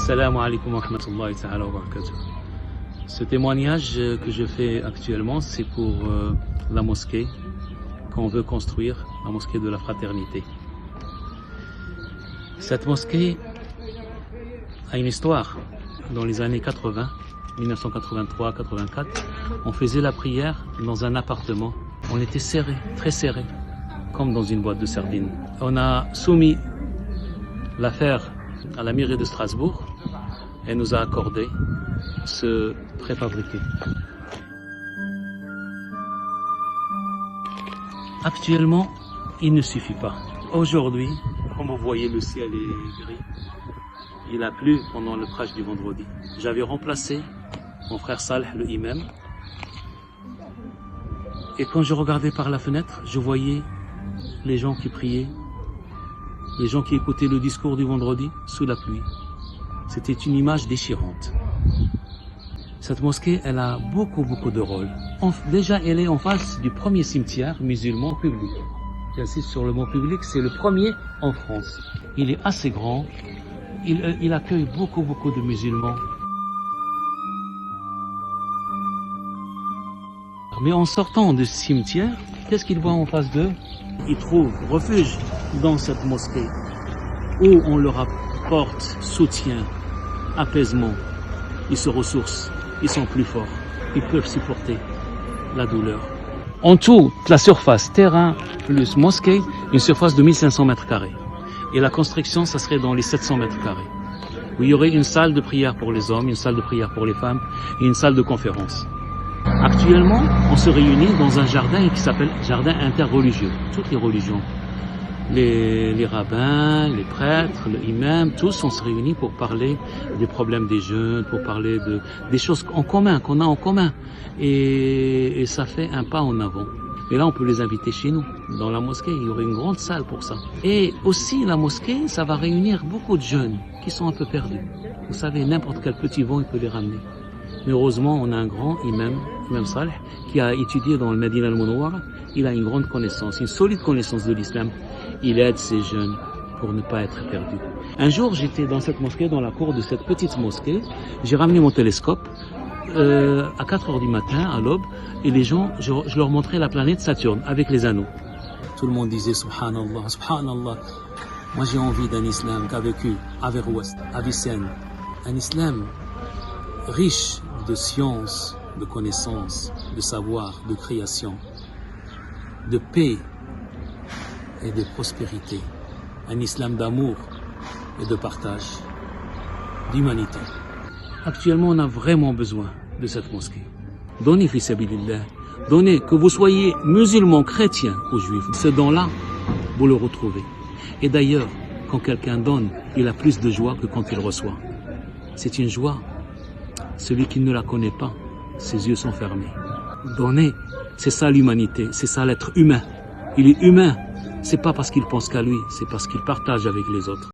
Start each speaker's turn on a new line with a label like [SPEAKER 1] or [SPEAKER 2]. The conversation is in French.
[SPEAKER 1] Assalamu alaikum wa rahmatullahi ta'ala wa barakatuh. Ce témoignage que je fais actuellement, c'est pour la mosquée qu'on veut construire, la mosquée de la fraternité. Cette mosquée a une histoire. Dans les années 80, 1983-84, on faisait la prière dans un appartement. On était serré, très serré, comme dans une boîte de sardines. On a soumis l'affaire à la mairie de Strasbourg et nous a accordé ce préfabriqué. Actuellement, il ne suffit pas. Aujourd'hui, comme vous voyez, le ciel est gris. Il a plu pendant le prêche du vendredi. J'avais remplacé mon frère Saleh, le imam. Et quand je regardais par la fenêtre, je voyais les gens qui priaient, les gens qui écoutaient le discours du vendredi sous la pluie. C'était une image déchirante. Cette mosquée, elle a beaucoup de rôles. Déjà, elle est en face du premier cimetière musulman public. J'insiste sur le mot public, c'est le premier en France. Il est assez grand, il accueille beaucoup de musulmans. Mais en sortant de ce cimetière, qu'est-ce qu'ils voient en face d'eux? Ils trouvent refuge dans cette mosquée où on leur apporte soutien, apaisement. Ils se ressourcent, ils sont plus forts, ils peuvent supporter la douleur. En tout, la surface terrain plus mosquée, une surface de 1500 mètres carrés. Et la construction, ça serait dans les 700 mètres carrés. Où il y aurait une salle de prière pour les hommes, une salle de prière pour les femmes et une salle de conférence. Actuellement, on se réunit dans un jardin qui s'appelle jardin interreligieux. Toutes les religions, les rabbins, les prêtres, les imams, tous on se réunit pour parler des problèmes des jeunes, pour parler des choses en commun, qu'on a en commun. Et ça fait un pas en avant. Et là, on peut les inviter chez nous, dans la mosquée. Il y aurait une grande salle pour ça. Et aussi, la mosquée, ça va réunir beaucoup de jeunes qui sont un peu perdus. Vous savez, n'importe quel petit vent, il peut les ramener. Mais heureusement, on a un grand imam Saleh, qui a étudié dans le Medina al-Munawwara. Il a une grande connaissance, une solide connaissance de l'islam. Il aide ces jeunes pour ne pas être perdus. Un jour, j'étais dans cette mosquée, dans la cour de cette petite mosquée. J'ai ramené mon télescope à 4 heures du matin, à l'aube, et les gens, je leur montrais la planète Saturne avec les anneaux. Tout le monde disait Subhanallah, Subhanallah. Moi, j'ai envie d'un islam qu'a vécu Averroès, Avicenne. Un islam riche de science, de connaissances, de savoir, de création, de paix et de prospérité. Un islam d'amour et de partage, d'humanité. Actuellement, on a vraiment besoin de cette mosquée. Donnez fi sabilillah. Donnez, que vous soyez musulmans, chrétiens ou juifs. Ce don-là, vous le retrouvez. Et d'ailleurs, quand quelqu'un donne, il a plus de joie que quand il reçoit. C'est une joie. Celui qui ne la connaît pas, ses yeux sont fermés. Donner, c'est ça l'humanité, c'est ça l'être humain. Il est humain, c'est pas parce qu'il pense qu'à lui, c'est parce qu'il partage avec les autres.